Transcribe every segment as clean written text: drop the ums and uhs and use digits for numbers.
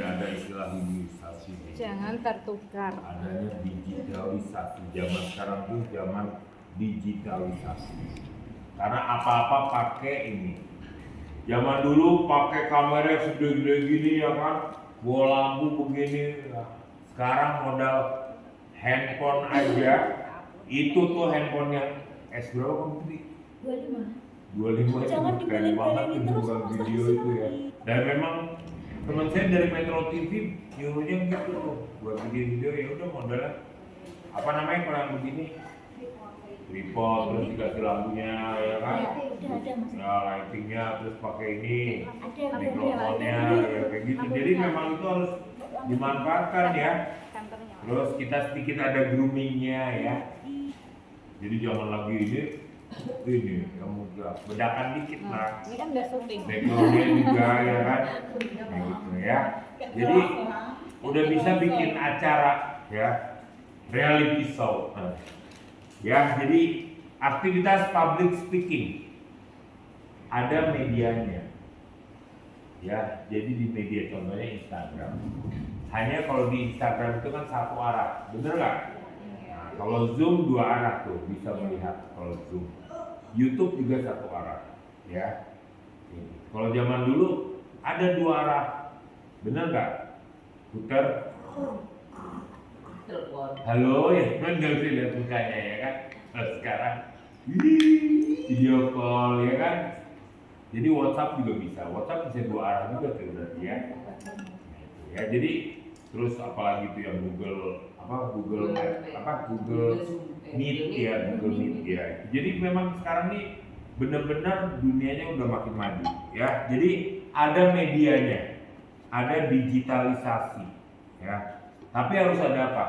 ada istilah hilirisasi. Jangan tertukar. Adanya digitalisasi. Zaman sekarang tuh zaman digitalisasi. Karena apa-apa pakai ini. Zaman dulu pakai kamera segede gini ya kan, bawa lampu begini. Sekarang modal handphone aja, itu tuh handphone yang S berapa kamu beli? 25 itu keren banget itu bukan video itu ya. Dan memang teman saya dari Metro TV nyuruhnya gitu tuh buat video ya udah modalnya apa namanya kalau yang begini tripod terus dikasih lampunya ya kan, ya lightingnya terus pakai ini mikrofonnya ya kayak gitu. Jadi memang itu harus dimanfaatkan ya. Terus kita sedikit ada groomingnya ya. Jadi jangan lagi ini kamu bedakan dikit lah. Ini kan udah syuting. Backgroundnya juga ya kan, kayak gitu ya. Jadi udah bisa bikin acara ya, reality show. Ya, jadi aktivitas public speaking ada medianya. Ya, jadi di media contohnya Instagram. Hanya kalau di Instagram itu kan satu arah, bener nggak? Nah, kalau Zoom dua arah tuh bisa melihat kalau Zoom. YouTube juga satu arah, ya. Kalau zaman dulu ada dua arah, bener nggak? Putar. Halo ya, kan nggak bisa lihat mukanya ya kan? Nah, sekarang video call ya kan? Jadi WhatsApp juga bisa, WhatsApp bisa dua arah juga tuh berarti ya. Ya jadi terus apalagi tuh yang Google Meet ya, Google Meet ya. Jadi memang sekarang nih benar-benar dunianya udah makin maju ya. Jadi ada medianya, ada digitalisasi ya. Tapi harus ada apa?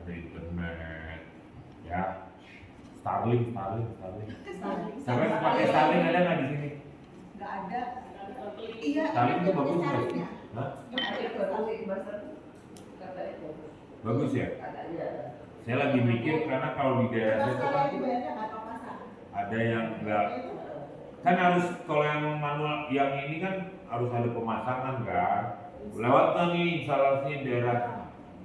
Ada internet ya. Starlink. Sampai pakai Starlink ada nggak di sini? Nggak ada. Iya. Starlink itu bagus nggak sih? Hah? Bagus ya? Saya lagi mikir karena kalau di daerah saya itu kan ada yang enggak, kan harus kalau yang manual yang ini kan harus ada pemasangan kan, lewat kan nih instalasinya daerah.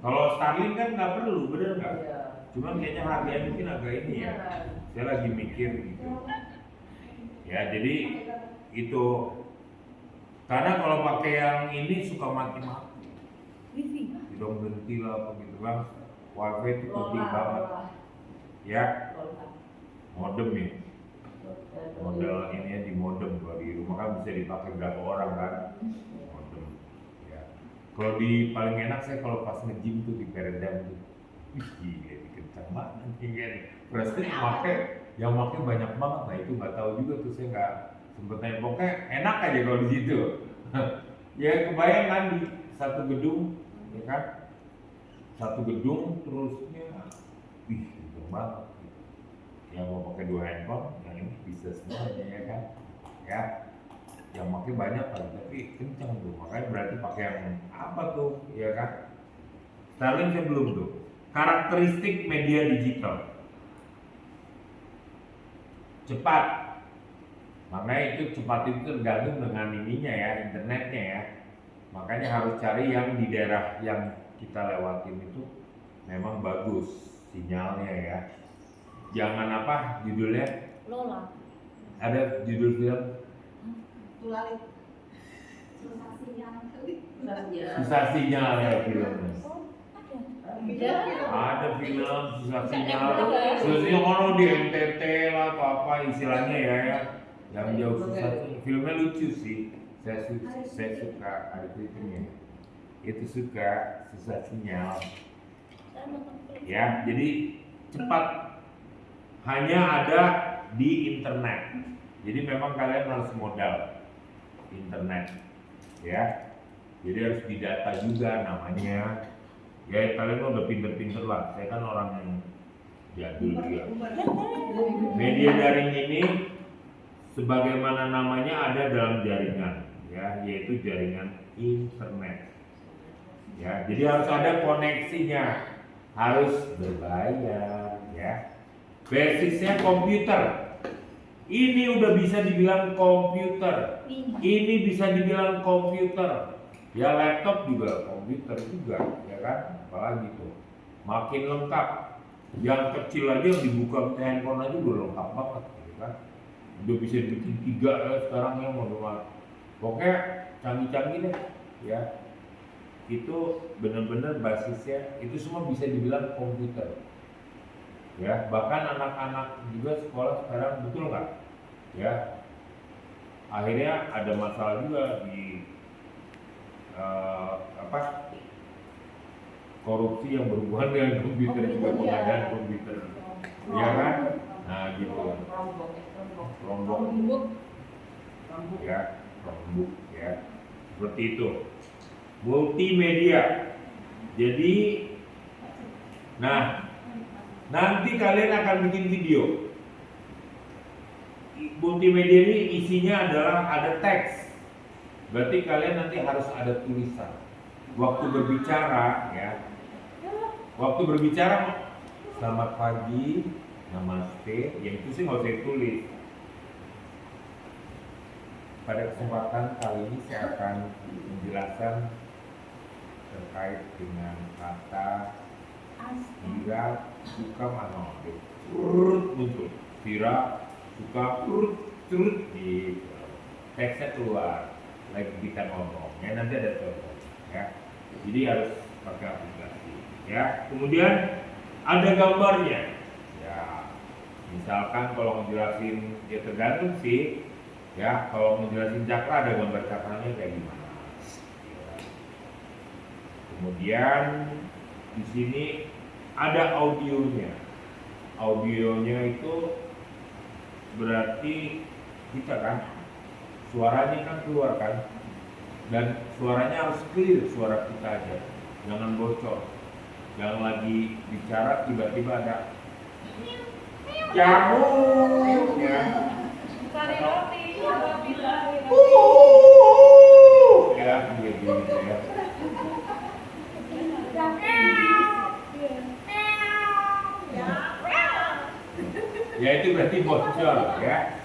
Kalau Starlink kan nggak perlu, bener nggak? Cuman kayaknya harganya mungkin agak ini ya. Saya lagi mikir gitu. Ya jadi itu karena kalau pakai yang ini suka mati-mati. Tidak berhenti lah apa gitu kan. Wifi itu penting banget. Ya. Modem ya. Model ini ya di modem kalau di rumah kan bisa dipakai berapa orang kan. Modem. Ya. Kalau di paling enak saya kalau pas nge-gym tuh di peredam tuh. Wih gila kencang banget kan. Pasti yang pakai banyak banget. Nah itu nggak tahu juga tuh saya nggak sempet nanya. Pokoknya enak aja kalau di situ. Ya kebayang kan di satu gedung ya kan, satu gedung terusnya kenceng banget. Yang mau pakai dua handphone, yang ini bisa semuanya ya kan, ya. Yang pakai banyak kan, tapi kenceng tuh, makanya berarti pakai yang apa tuh, ya kan? Starlink saya belum tuh. Karakteristik media digital, cepat. Makanya itu cepat itu tergantung dengan ininya ya, internetnya ya. Makanya harus cari yang di daerah yang kita lewatin itu memang bagus sinyalnya ya. Jangan apa judulnya? Lola. Ada judul film? Tulali. Susah sinyal ya filmnya. Ada. Ada film susah sinyal. Susah sinyal kalau di NTT lah atau apa istilahnya ya. Yang jauh susah sinyal. Filmnya lucu sih. Saya suka ada filmnya. Itu suka susah sinyal. Ya, jadi cepat. Hanya ada di internet. Jadi memang kalian harus modal internet, ya. Jadi harus didata juga namanya. Ya kalian udah pinter-pinter lah. Saya kan orang yang jadul juga. Media daring ini, sebagaimana namanya ada dalam jaringan, ya, yaitu jaringan internet. Ya, jadi harus ada koneksinya, harus berbayar, ya. Basisnya komputer. Ini udah bisa dibilang komputer. Ini bisa dibilang komputer. Ya laptop juga, komputer juga, ya kan? Apalagi tuh, makin lengkap. Yang kecil aja yang dibuka handphone aja udah lengkap banget, gitu kan? Udah bisa bikin 3 ya sekarang ya model. Pokoknya canggih-canggih deh, ya. Itu benar-benar basisnya itu semua bisa dibilang komputer. Ya, bahkan anak-anak juga sekolah sekarang betul nggak? Ya, akhirnya ada masalah juga di apa korupsi yang berhubungan dengan komputer juga pengadaan komputer, ya kan? Nah gitu, Chromebook ya, Chromebook ya, seperti itu. Multimedia. Jadi, nah nanti kalian akan bikin video. Multimedia ini isinya adalah ada teks. Berarti kalian nanti harus ada tulisan. Waktu berbicara ya. Waktu berbicara selamat pagi, namaste, yang itu sih nggak usah tulis. Pada kesempatan kali ini saya akan menjelaskan terkait dengan kata Vira suka mano, muncul Vira suka di teksnya keluar lagi kita ngomong ya, nanti ada contoh ya, jadi harus pakai aplikasi ya. Kemudian ada gambarnya ya, misalkan kalau ngejelasin ya tergantung sih ya, kalau ngejelasin cakra ada gambar cakranya kayak gimana ya. Kemudian di sini ada audionya. Audionya itu berarti kita kan suaranya kan keluar kan, dan suaranya harus clear, suara kita aja, jangan bocor. Jangan lagi bicara tiba-tiba ada jamu ya, ya gitu ya. Ya itu berarti bocor ya.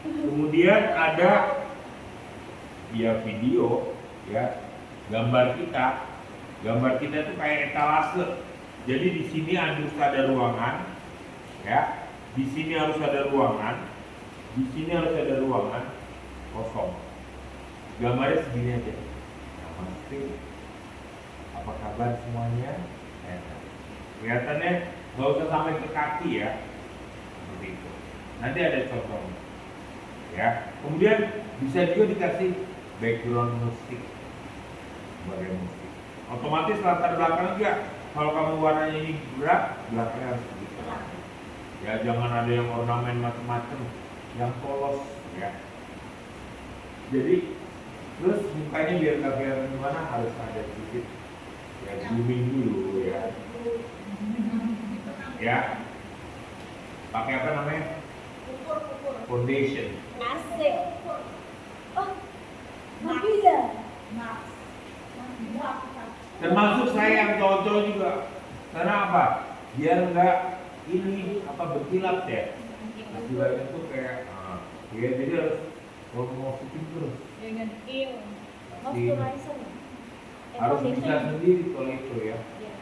Kemudian ada ya video ya, gambar kita. Gambar kita itu kayak etalase. Jadi di sini harus ada ruangan ya. Di sini harus ada ruangan. Di sini harus ada ruangan kosong. Gambarnya segini aja. Namaste. Apa kabar semuanya? Kelihatannya nggak usah sampai ke kaki ya. Seperti itu. Nanti ada contohnya. Ya. Kemudian bisa juga dikasih background musik sebagai musik. Otomatis latar belakang juga. Kalau kamu warnanya ini berat, belakangnya harus begitu. Ya jangan ada yang ornamen macam-macam, yang polos ya. Jadi terus mukanya biar nggak kelihatan gimana, harus ada sedikit ya zooming dulu ya. Ya. Pakai apa namanya? Foundation. Asik. Oh, Nabila. Termasuk saya yang cowok-cowok juga. Karena apa? Biar nggak ini apa berkilat ya. Berkilatnya tuh kayak ya, jadi harus promosi terus. Dengan il. Pasti Moisturizer. harus bisa sendiri kalau itu ya. Iya.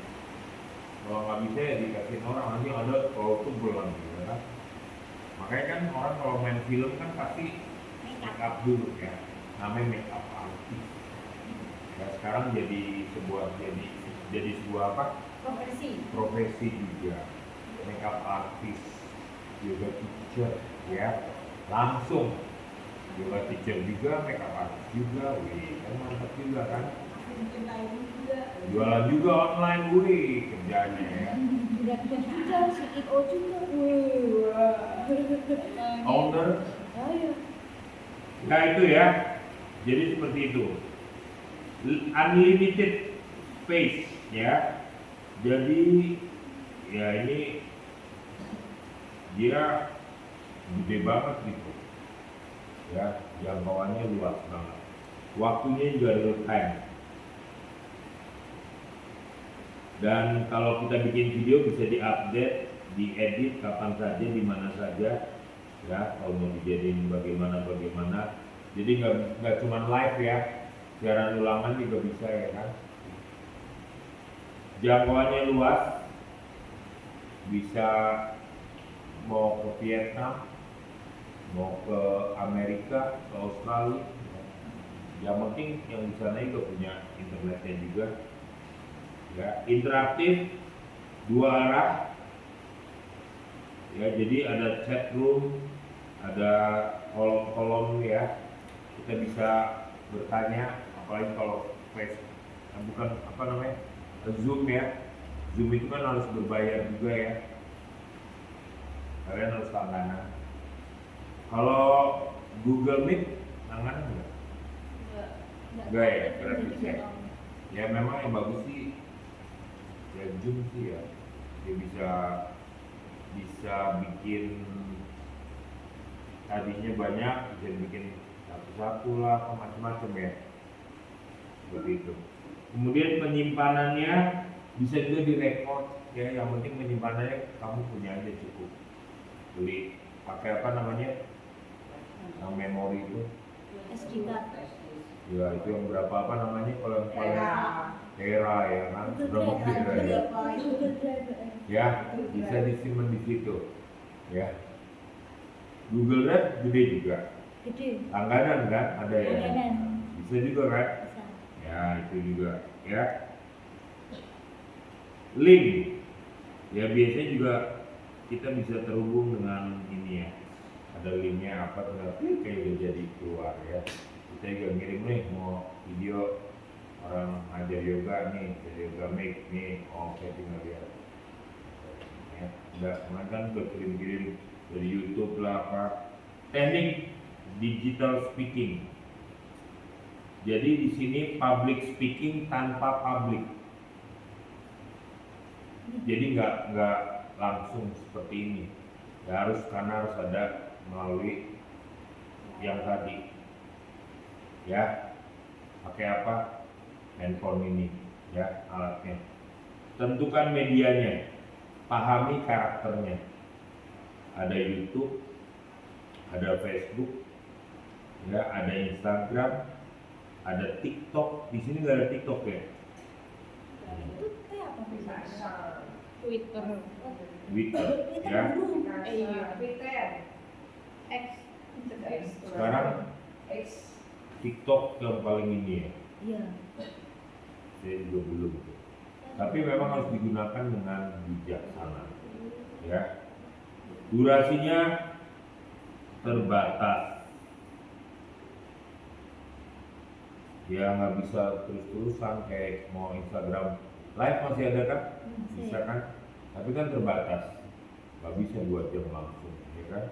Kalau nggak bisa ya dikasih orang, nanti ada kalau tuh bulan gitu kan. Makanya kan orang kalau main film kan pasti make up dulu ya. Namanya make up artist. Ya sekarang jadi sebuah apa? Profesi juga. Make up artist, yoga teacher ya. Langsung yoga teacher juga, make up artist juga, wih kan mantap juga kan. Jualan juga online, wih kerjanya ya. Direktur juga, CEO juga. Wih, Owner. Ayo. Nah itu ya. Jadi seperti itu. Unlimited space ya. Jadi ya ini dia gede banget gitu. Ya, jangkauannya luas banget. Waktunya juga real time. Dan kalau kita bikin video bisa diupdate, diedit kapan saja, di mana saja. Ya, kalau mau dijadiin bagaimana. Jadi nggak cuma live ya. siaran ulangan juga bisa ya kan. Jangkauannya luas, bisa mau ke Vietnam, mau ke Amerika, ke Australia. Yang penting yang di sana juga punya internetnya juga. Ya, interaktif, dua arah. Ya, jadi ada chat room, ada kolom-kolom ya. Kita bisa bertanya, apalagi kalau bukan apa namanya, Zoom ya. Zoom itu kan harus berbayar juga ya. Kalian harus langganan. Kalau Google Meet langganan enggak? Enggak ya, gratis ya. Ya memang yang bagus sih ya Zoom sih ya. Dia bisa bikin tadinya banyak, bisa bikin satu-satu lah, macam-macam ya. Seperti itu. Kemudian penyimpanannya bisa juga direkod ya, yang penting penyimpanannya kamu punya aja cukup. Beli pakai apa namanya? Yang memori itu. SD card. Ya itu yang berapa apa namanya kalau yang paling Tera ya kan, sudah mau Tera ya. Ya bisa disimpan di situ ya. Google Drive gede juga. Gede. Langganan kan ada ya. Langganan. Bisa juga kan? Bisa. Ya itu juga ya. Link ya biasanya juga kita bisa terhubung dengan ini ya. Ada linknya apa tuh kayak udah jadi keluar ya. Kita juga ngirim nih mau video orang ngajar yoga nih, dari yoga make nih, saya tinggal lihat. Ya, udah kemarin kan udah kirim-kirim dari YouTube lah apa. Teknik digital speaking. Jadi di sini public speaking tanpa public. Jadi nggak langsung seperti ini. Ya karena harus ada melalui yang tadi. Ya, pakai apa? Handphone ini, ya alatnya. Tentukan medianya, pahami karakternya. Ada YouTube, ada Facebook, ya ada Instagram, ada TikTok. Di sini nggak ada TikTok ya? Itu kayak apa bisa? Twitter. Twitter, ya. Iya. X. Sekarang TikTok yang paling ini ya. Iya. Saya juga belum. Tapi memang harus digunakan dengan bijaksana. Ya. Durasinya terbatas. Ya nggak bisa terus-terusan kayak mau Instagram live masih ada kan? Bisa kan? Tapi kan terbatas. Nggak bisa 2 jam langsung, ya kan?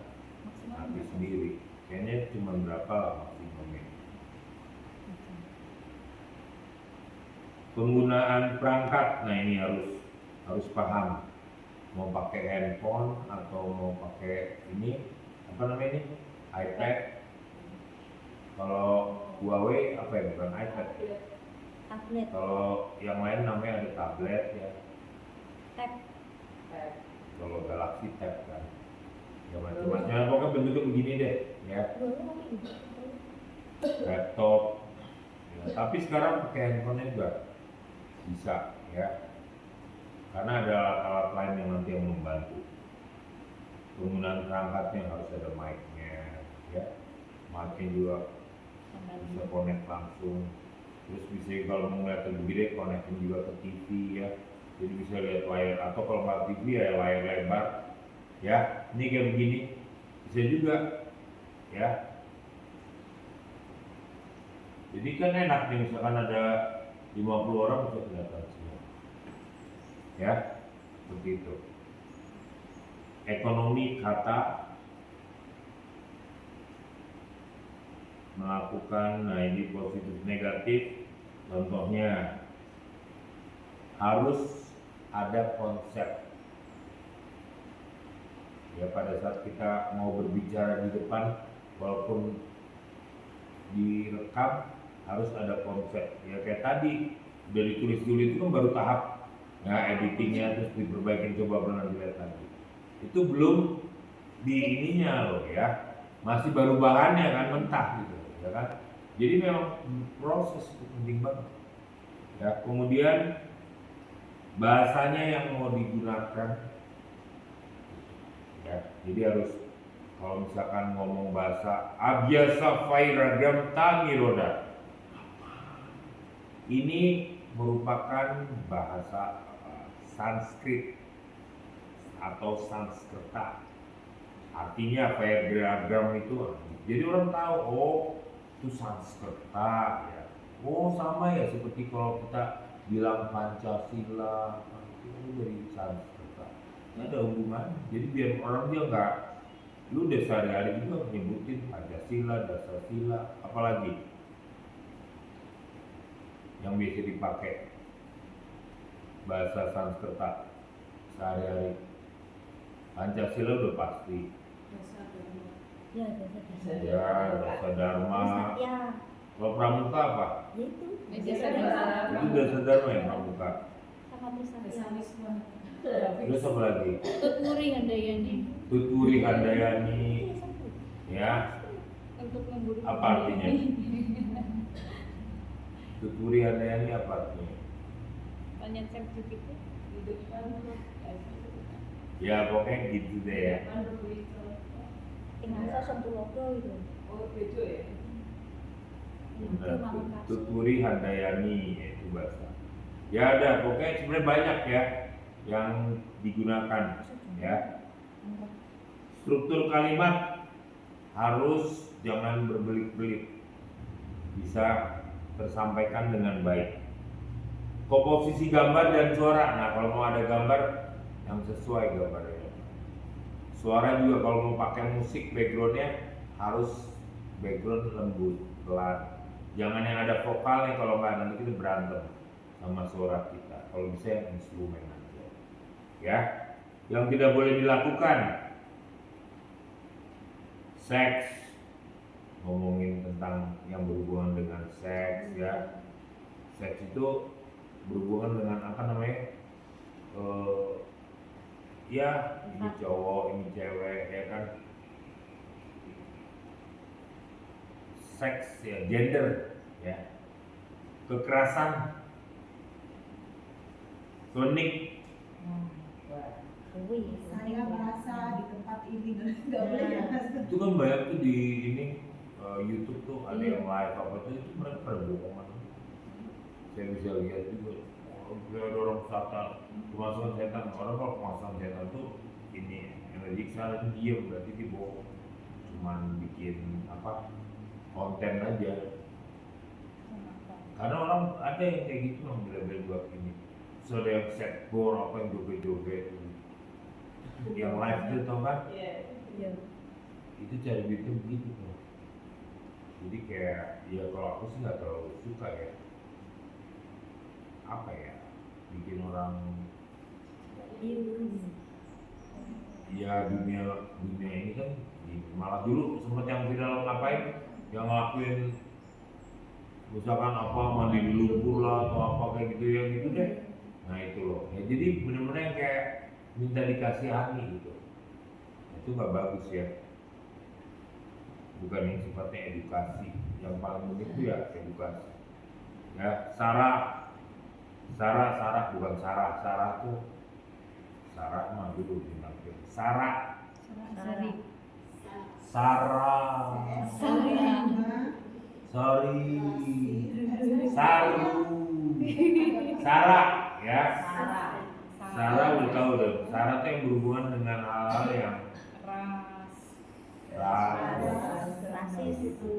Habis sendiri. Kayaknya cuma berapa lah maksimumnya. Penggunaan perangkat, nah ini harus paham. Mau pakai handphone atau mau pakai ini apa namanya ini? iPad. Kalau Huawei apa ya, bukan iPad? Tablet. Kalau yang lain namanya ada tablet ya. Tab. Kalau Galaxy Tab kan. Ya macam-macam. Pokoknya bentuknya begini deh, ya. Laptop. Ya, tapi sekarang pakai handphone juga bisa, ya. Karena ada alat-alat lain yang nanti yang membantu. Penggunaan perangkatnya harus ada mic-nya, ya. Mic-nya juga bisa connect langsung. Terus bisa kalau mau ngeliat lebih gede, connectin juga ke TV ya. Jadi bisa lihat layar, atau kalau nggak TV ya layar lebar. Ya, ini kayak begini bisa juga, ya. Jadi kan enak nih, misalkan ada 50 orang bisa kelihatan semua. Ya, seperti itu. Ekonomi kata melakukan, nah ini positif negatif. Contohnya harus ada konsep. Ya pada saat kita mau berbicara di depan, walaupun direkam harus ada konsep. Ya kayak tadi udah ditulis dulu itu kan baru tahap, nah editingnya terus diperbaiki, coba pernah dilihat lagi. Itu belum di ininya loh ya, masih baru bahannya kan, mentah gitu, ya kan. Jadi memang proses itu penting banget. Ya, kemudian bahasanya yang mau digunakan, ya, jadi harus kalau misalkan ngomong bahasa Abhyasa Vairagam Tamiroda, ini merupakan bahasa Sanskrit atau Sanskerta. Artinya Vairagam itu, jadi orang tahu, oh itu Sanskerta ya. Oh sama ya seperti kalau kita bilang Pancasila itu dari Sanskerta. Nggak ada hubungan. Jadi biar orang dia nggak, lu udah sehari-hari juga nyebutin Pancasila, Dasartila, apalagi yang biasa dipakai bahasa Sanskerta sehari-hari. Pancasila udah pasti. Ya, dasar. Ya, Dasa Dharma. Ya, Kalau Pramuka apa? itu. Dasar. Itu Dasa Dharma ya Pramuka. Sama Trisakti. Terus apa lagi? Tuturi Handayani. Tuturi Handayani. Ya, Untuk memburu. apa artinya? Tuturi Handayani apa artinya? Banyak sertifikat. Ya pokoknya gitu deh ya. Tinggal satu logo itu. Benar, Tuturi Handayani itu bahasa. Ya ada, pokoknya sebenarnya banyak ya yang digunakan ya. Struktur kalimat harus jangan berbelit-belit, bisa tersampaikan dengan baik. Komposisi gambar dan suara. Nah kalau mau ada gambar yang sesuai gambarnya. Suara juga kalau mau pakai musik backgroundnya harus background lembut, pelan. Jangan yang ada vokalnya, kalau nggak nanti kita berantem sama suara kita. Kalau bisa yang instrumen aja. Ya, yang tidak boleh dilakukan seks, ngomongin tentang yang berhubungan dengan seks ya. Seks itu berhubungan dengan apa namanya? Ya, ini cowok, ini cewek, ya kan? Seks ya, gender, ya. Kekerasan, klinik, Saya merasa di tempat ini nggak boleh ya. itu kan banyak tuh di ini YouTube tuh ada yang live apa tuh itu mereka pada bohongan. Saya bisa lihat juga. Ada orang setan, kemasukan setan. Orang kalau kemasukan setan tuh ini energi kesana itu diam, berarti dia bohong. Cuman bikin apa konten aja. Karena orang ada yang kayak gitu yang bela-bela buat ini. So ada yang set board apa yang joget-joget. Yang live tuh tau kan? Iya. Itu cara bikin begitu tuh. Jadi kayak ya kalau aku sih nggak terlalu suka ya. Apa ya? Bikin orang ya dunia ini kan malah dulu sempat yang viral ngapain yang ngelakuin misalkan apa mandi di lumpur lah atau apa kayak gitu ya gitu deh. Nah itu loh ya, jadi bener-bener yang kayak minta dikasihani gitu. Itu nggak bagus ya, bukan yang sifatnya edukasi. Yang paling penting itu ya edukasi ya. Sarah bukan Sarah tuh Sarah mah dulu dimaksud Sarah Sari. Sarah Sorry. sorry Saru Sarah ya. Sarah udah tahu deh. Sarah tuh yang berhubungan dengan hal-hal yang rasis itu.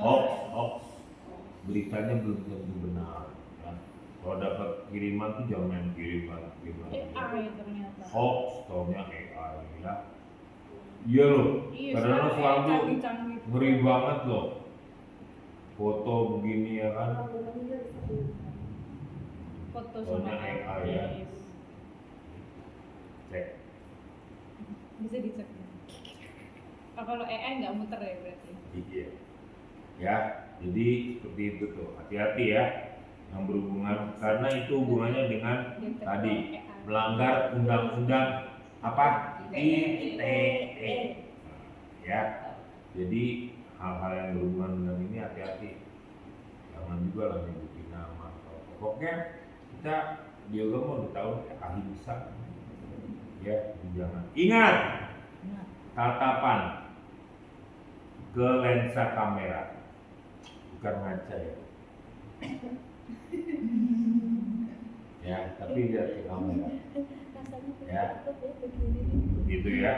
hoax beritanya belum tentu benar ya. Kalau dapat kiriman tuh jangan main kiriman AI ternyata. hoax taunya AI ya. Iya loh, Iya, karena sekarang sekarang tuh canggih-canggih. ngeri banget loh foto begini ya kan. Foto Soalnya sama AI ya. Cek Bisa dicek. Oh, kalau AI nggak muter ya berarti. iya ya, jadi seperti itu tuh, hati-hati ya yang berhubungan karena itu hubungannya dengan tadi melanggar undang-undang apa ITE ya. Jadi hal-hal yang berhubungan dengan ini hati-hati, jangan juga lah nyebutin nama. Pokoknya kita yoga mau udah tahu ahimsa ya, jangan ingat tatapan ke lensa kamera bukan ngaca ya tapi lihat ke kamera ya begitu ya.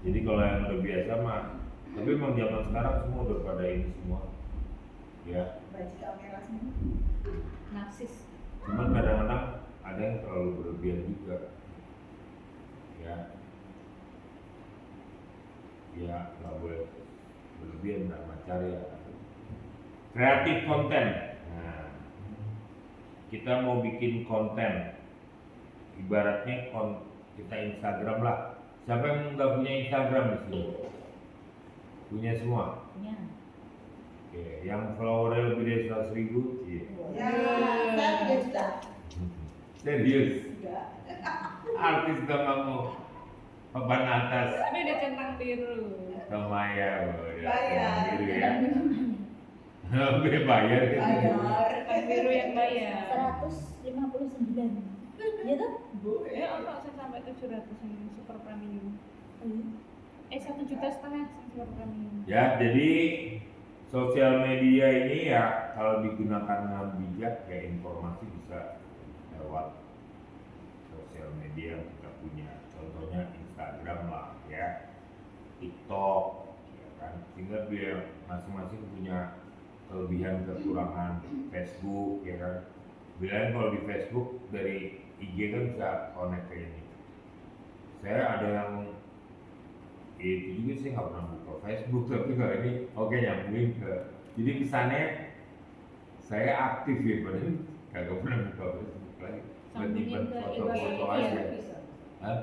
Jadi kalau yang udah biasa mah, tapi emang zaman sekarang semua udah pada ini semua ya, Baca kamera semua. Narsis. cuman kadang-kadang ada yang terlalu berlebihan juga ya, ya nggak boleh berlebihan dalam macarya. Kreatif konten, nah kita mau bikin konten ibaratnya kita Instagram lah. Siapa yang nggak punya Instagram di sini? Punya semua? Punya. Oke, yang followernya lebih dari 100.000? Iya. Ya, saya 3 juta. Serius? Enggak. Artis udah nggak mau papan atas. Tapi ada centang biru. Sama ya, Bayar. biru ya. Oke, bayar. Bayar. Centang biru yang bayar. 159. Iya tuh? Untuk saya sampai 700 yang super premium. 1,5 juta yang super premium. Ya, jadi sosial media ini ya kalau digunakan dengan bijak ya informasi bisa lewat sosial media yang kita punya. Contohnya Instagram lah ya, TikTok ya kan. Sehingga biar masing-masing punya kelebihan kekurangan. Facebook ya kan. Bilangnya kalau di Facebook dari IG kan bisa connect ke ini. Saya ada yang itu juga sih nggak pernah buka Facebook, tapi kalau ini oke nyambungin ke, jadi kesannya saya aktif ya, padahal kagak pernah buka Facebook lagi, buat nyimpan foto-foto aja. Hah?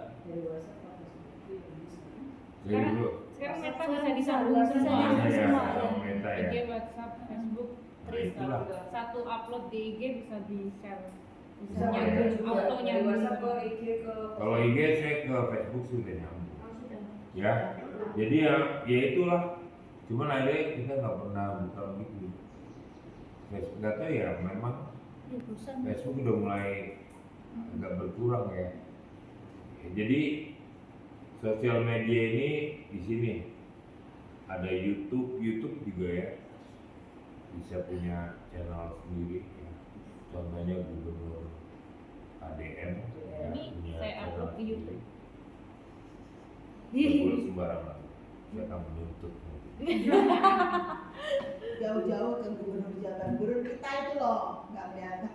Jadi dulu Sekarang Meta bisa disambung semua. ya sama Meta ya. IG, WhatsApp, Facebook, Nah, itulah. satu upload di IG bisa di share. Bisa Bisa nyambung, ya. auto nyambung. Kalau IG saya ke Facebook sudah nyambung. Ya, jadi ya itulah. Cuman akhirnya kita nggak pernah buka gitu. Facebook nggak tahu ya, memang Ya bosan. Facebook udah mulai agak berkurang ya. Jadi sosial media ini di sini ada YouTube juga ya, bisa punya channel sendiri. Ya. Contohnya Gubernur ADM ya, Ini punya saya channel upload di sendiri. YouTube. Nggak boleh sembarangan, saya akan menuntut. Jauh-jauh ke gubernur Jabar. Gubernur kita itu loh, nggak kelihatan.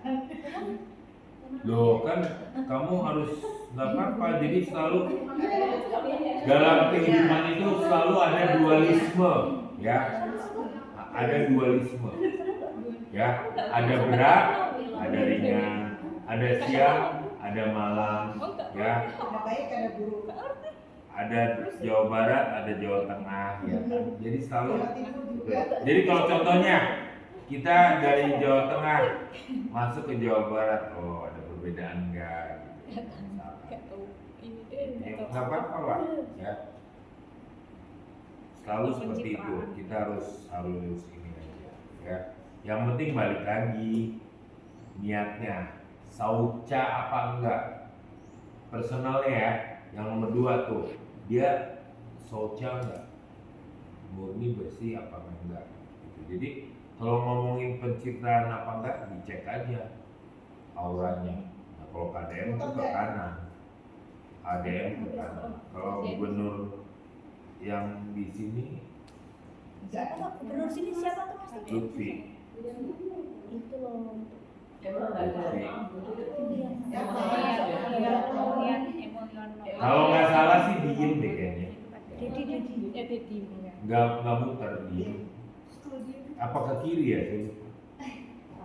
Loh kan kamu harus nggak apa-apa, jadi selalu dalam kehidupan itu selalu ada dualisme ya, ada dualisme ya, ada berat, ada ringan, ada siang, ada malam ya, Ada baik, ada buruk. ada Jawa Barat, ada Jawa Tengah ya kan, jadi selalu. Jawa Timur juga. Jadi kalau contohnya kita dari Jawa Tengah masuk ke Jawa Barat, oh ada perbedaan enggak? Gitu. Nggak tahu ini deh. Ya, nggak tahu. nggak apa-apa lah, ya. Selalu seperti itu. Kita harus ini aja, ya. Yang penting balik lagi niatnya, sauca apa enggak? Personalnya ya, yang nomor 2 tuh, dia sauca enggak? Murni bersih apa enggak? Gitu. Jadi kalau ngomongin pencitraan apa enggak, dicek aja auranya. Nah, kalau KDM itu ke kanan, ADM ke kanan. Kalau gubernur yang di sini Siapa tuh? Gubernur sini siapa tuh Mas? Lutfi. Itu loh. Lutfi. Emosional. Kalau nggak salah sih diem deh kayaknya. Dedi. Nggak muter diem. Apa ke kiri ya? Saya lupa.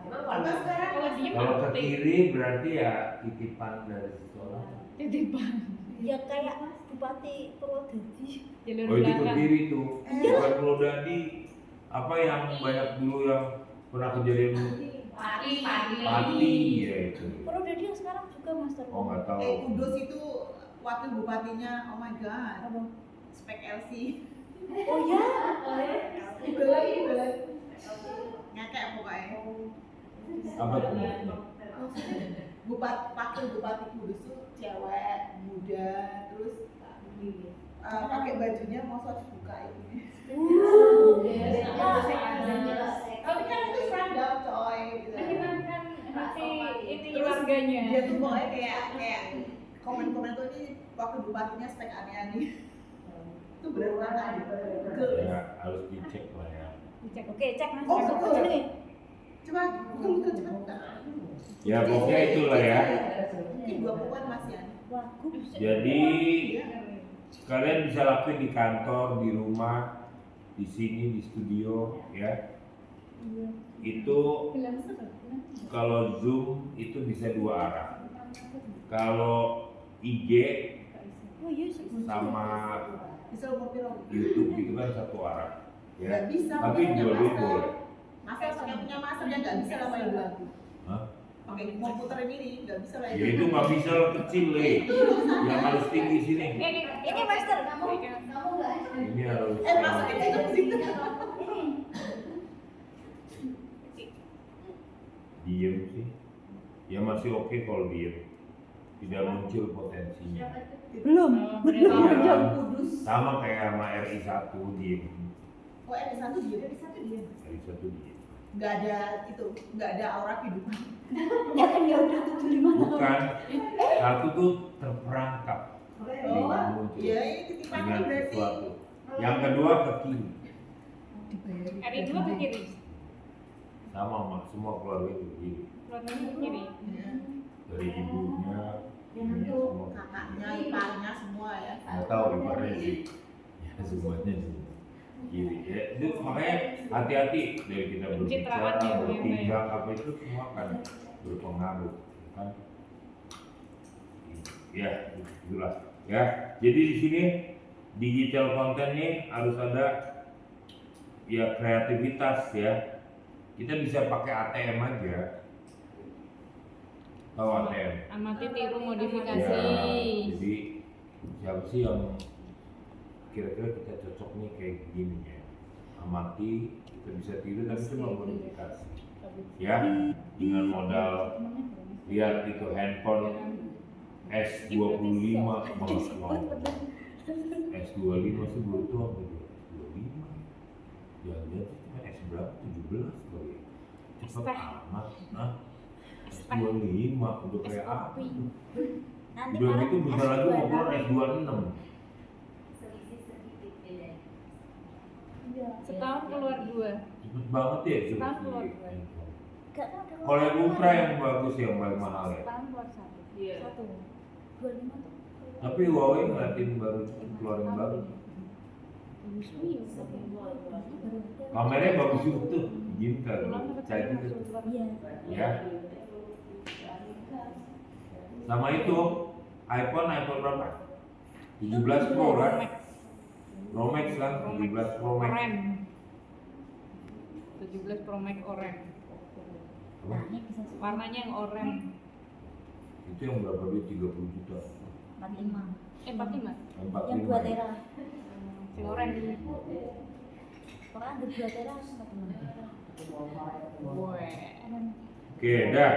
Apa sekarang? Kalau diem Kalau ke aktif. kiri berarti ya titipan dari seseorang. Titipan. Ya kayak Bupati Purwodadi. Jalur Oh itu ke belakang. kiri tuh. Bukan Purwodadi. Apa yang banyak dulu yang pernah kejadian Pati ya itu. Purwodadi yang sekarang juga Master. Oh nggak tahu. Kudus itu wakil bupatinya, oh my god. Apa? Spek LC. Oh ya. Dibelet. Ngekek pokoknya. Apa tuh? Bupati Kudus tuh cewek muda, terus pakai bajunya mau buka ini. Tapi kan itu seragam coy gitu. Menyenangkan hati ini Terus warganya. dia tuh pokoknya kayak komen-komen tuh ini waktu bupatinya spek aneh-aneh. Itu benar-benar Ya harus dicek lah ya. Dicek. Oke, cek Mas. Oh, betul. Sini. Coba buka cepat. Ya pokoknya itulah ya. Mungkin 2 bulan Mas ya. Wagub. Jadi kalian bisa lakuin di kantor, di rumah, di sini, di studio ya. Itu kalau Zoom itu bisa 2 arah. Kalau IG Oh iya sih. sama Bisa umur piro? YouTube itu kan 1 arah Nggak ya. bisa. Tapi punya dua-dua master. boleh. Master pakai punya master ya nggak bisa lah main lagu. Hah? Pakai komputer ini nggak bisa lah. Ya itu nggak bisa lah, kecil yang harus tinggi sini. Ini Master kamu. Ini harus. Masukin situ ke situ. Diem sih. Ya masih oke kalau diem. Tidak muncul potensinya. Belum. Iya, sama kayak sama RI 1 diem. Oh R1 dia. RI 1 diem. Nggak ada aura kehidupan. Ya kan ya udah 75 tahun. Bukan. Satu tuh terperangkap. Oh, iya ini ketipan Dengan berarti. sesuatu. Yang kedua ke kiri. Hari 2 ke kiri. Sama mak semua keluarga ke kiri. Keluarganya ke kiri. Iya. Dari ibunya, Yang ibunya tuh semua. kakaknya, iparnya semua ya. Nggak tahu iparnya sih. Ya semuanya sih kiri. Ya, itu makanya hati-hati dari kita berbicara, Pencitraannya, bertindak apa itu semua akan berpengaruh, kan? Ya, itulah. Ya, jadi di sini digital content nih harus ada ya kreativitas ya. Kita bisa pakai ATM aja. Tahu ATM? Amati tiru modifikasi. Ya, jadi siapa sih yang kira-kira kita cocok nih kayak gini ya? Amati, kita bisa tiru tapi cuma modifikasi. Ya, dengan modal lihat itu handphone S25 malas banget. S25 sih belum tuh apa S25. Jangan-jangan sih cuma S berapa? 17 kali ya. Cepet amat. Nah, S25 udah kayak apa tuh? Nanti Udah Maret gitu bentar lagi mau keluar S26. Setahun keluar 2. Cepet banget ya itu. Setahun keluar 2. Enggak tahu ada. Kalau yang Ultra yang bagus yang paling mahal ya. Setahun keluar 1. Iya. 25 tuh. Tapi Huawei ngeliatin baru keluarin baru. Kameranya bagus juga tuh, gini kan, canggih tuh. Iya. Ya. Sama itu iPhone berapa? 17 Pro kan? Pro Max kan? 17 Pro Max. Oren. 17 Pro Max oren. Apa? Ini bisa Warnanya yang oren. Itu yang berapa duit? 30 juta. 45. 45. Yang 2 tera. Si oren. Pokoknya ada 2 tera 45. Woi. Oke, dah.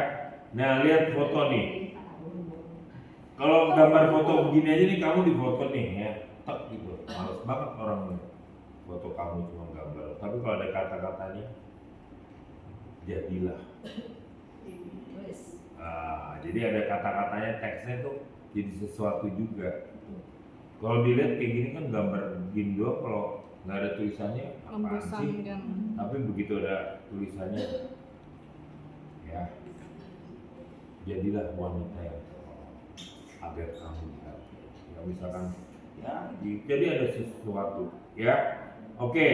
Nah, lihat foto nih. Kalau gambar foto begini aja nih, kamu di foto nih ya, tek gitu. Males banget orang foto kamu cuma gambar. Tapi kalau ada kata-katanya, jadilah. Jadi ada kata-katanya, teksnya tuh jadi sesuatu juga. Kalau dilihat kayak gini kan gambar gini doang, kalau nggak ada tulisannya apaan sih? Membosankan. Tapi begitu ada tulisannya, ya jadilah wanita yang agar kamu lihat. Ya misalkan, ya jadi ada sesuatu, ya. Oke,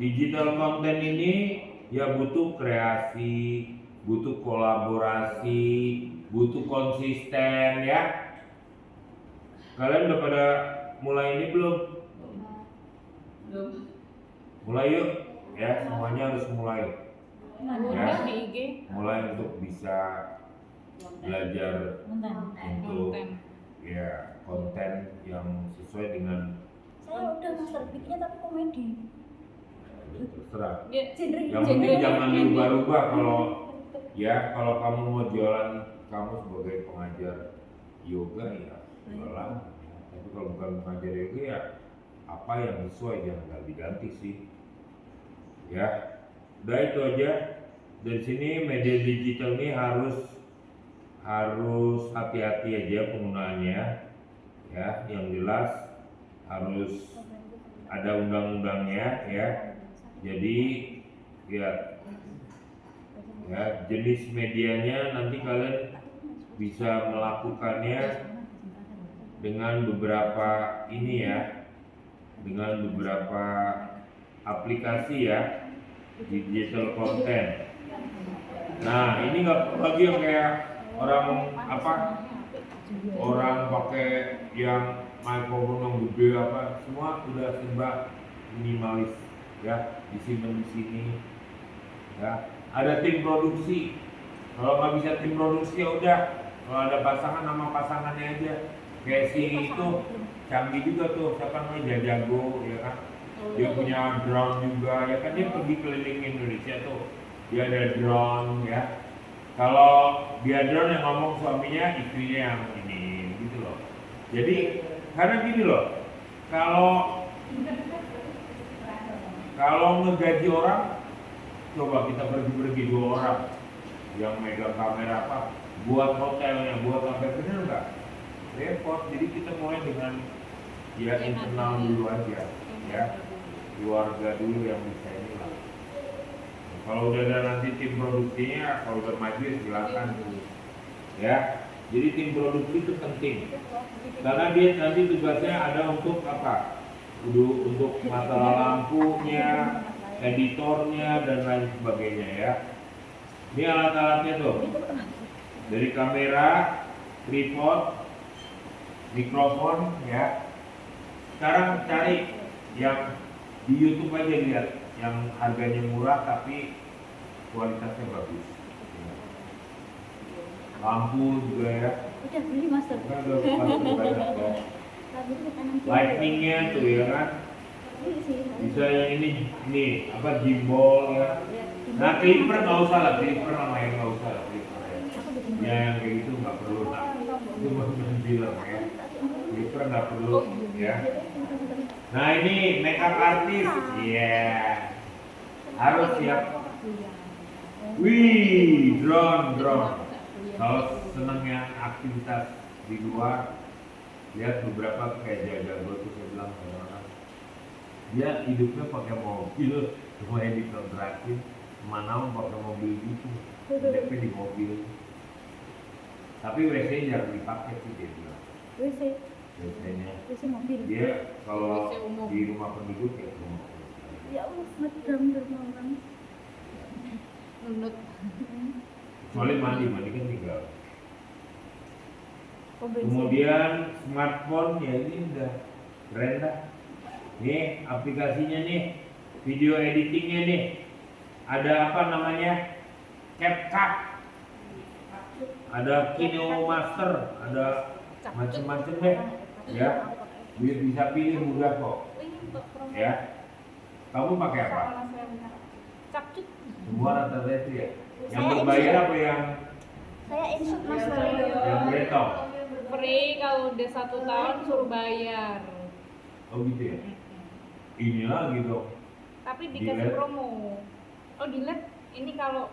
digital content ini ya butuh kreasi, butuh kolaborasi, butuh konsisten ya. Kalian udah pada mulai ini belum? Mulai yuk, ya semuanya harus mulai. Udah di IG. Mulai untuk bisa belajar Bentar. untuk Konten. ya konten yang sesuai dengan Saya udah master beatnya tapi komedi. Ya, terserah. Dia Yang penting jangan diubah-ubah kalau kamu mau jualan kamu sebagai pengajar yoga ya jualan. Tapi kalau bukan pengajar yoga ya apa yang sesuai jangan diganti sih. Ya, udah itu aja. Dari sini media digital ini harus hati-hati aja penggunaannya. Ya, yang jelas harus ada undang-undangnya ya. Jadi ya jenis medianya nanti kalian bisa melakukannya dengan beberapa ini ya, dengan beberapa aplikasi ya, digital content. Nah ini nggak lagi yang kayak orang pakai yang mikrofon yang gede semua udah serba minimalis ya, disimpan di sini ya. Ada tim produksi, kalau nggak bisa tim produksi ya udah, kalau ada pasangan nama pasangannya aja. Kayak si itu canggih juga tuh, siapa namanya Jajago ya kan, dia punya drone juga ya kan, dia pergi keliling Indonesia tuh, dia ada drone ya. Kalau dia drone yang ngomong suaminya, istrinya yang ini gitu loh. Jadi karena gini loh, kalau ngegaji orang, coba kita pergi 2 orang yang megang kamera buat hotelnya, buat sampai bener nggak? Repot. Jadi kita mulai dengan ya internal dulu aja ya, keluarga dulu yang bisa ini lah. Kalau udah ada nanti tim produksinya, kalau udah maju silakan ya. Jadi tim produksi itu penting karena dia nanti tugasnya ada untuk apa? Untuk masalah lampunya, editornya dan lain sebagainya ya. Ini alat-alatnya tuh, dari kamera, tripod, mikrofon ya. Sekarang cari yang di YouTube aja, lihat yang harganya murah tapi kualitasnya bagus. Lampu juga ya. Udah beli master. Udah banyak ya. Lightningnya tuh ya kan. Bisa yang ini gimbal ya. Nah clipper nggak usah lah, clipper sama yang nggak usah lah, clipper ya. Ya yang kayak gitu nggak perlu lah, itu baru bilang ya. Clipper nggak perlu ya. Nah ini makeup artist, ya harus siap. Wih, drone. Kalau senangnya aktivitas di luar, lihat beberapa kayak Jajago tuh saya bilang orang. Dia hidupnya pakai mobil, semuanya dikontrakin, mana mau pakai mobil gitu, DP di mobil. Tapi WC jarang dipakai sih dia bilang. WC-nya. WC mobil. Dia kalau di rumah penduduk ya rumah. Ya Allah, medam orang. nunut. Kecuali mandi kan tinggal. Kemudian smartphone ya ini udah keren dah. Nih aplikasinya nih, video editingnya nih. Ada apa namanya? CapCut. Ada KinoMaster, ada macam-macam deh. Ya. Bisa pilih mudah kok. Ya. Kamu pakai apa? Capcut. Semua rata-rata itu ya. Yang berbayar apa yang Saya insert mas yang beretong? Free, kalau udah 1 tahun suruh bayar. Oh gitu ya. Ini lagi dong. Tapi dikasih promo. Oh dilihat ini kalau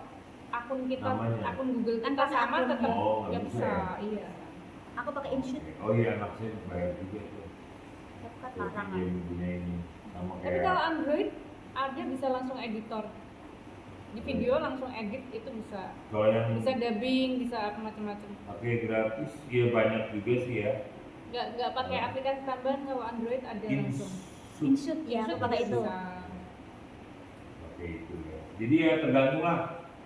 akun kita, Namanya. akun Google kita Kan sama akun. tetap Oh, nggak nggak bisa. bisa Iya. Aku pakai insert. Oh iya anak saya bayar juga tuh. Dekat Buat larangan. game punya ini sama Tapi kayak. kalau Android ada bisa langsung editor. Di video langsung edit itu bisa. Kalau yang Bisa dubbing, bisa apa macam-macam. pakai gratis ya banyak juga sih ya. Nggak pakai aplikasi tambahan, kalau Android ada langsung. Insert ya, aku Insert pakai juga itu. bisa. Pakai itu ya. Jadi ya tergantung lah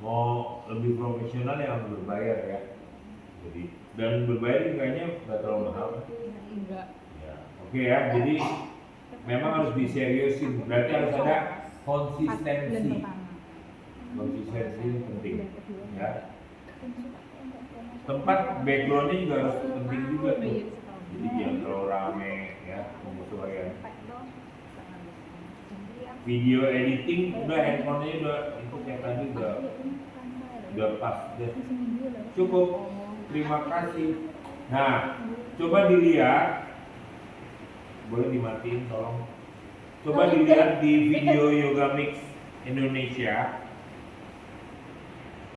mau lebih profesional yang berbayar ya. Jadi dan berbayar juga kayaknya nggak terlalu mahal. Enggak. Ya, oke ya. Jadi memang harus diseriusin. Berarti harus ada konsistensi. Konsistensi ini penting ya. Tempat backgroundnya juga harus penting juga tuh. Jadi jangan terlalu rame ya, penyesuaian. video editing udah handphonenya udah itu kayak tadi udah pas deh. Cukup. Terima kasih. Nah, coba dilihat. Boleh dimatiin tolong. Coba dilihat di video Yoga Mix Indonesia.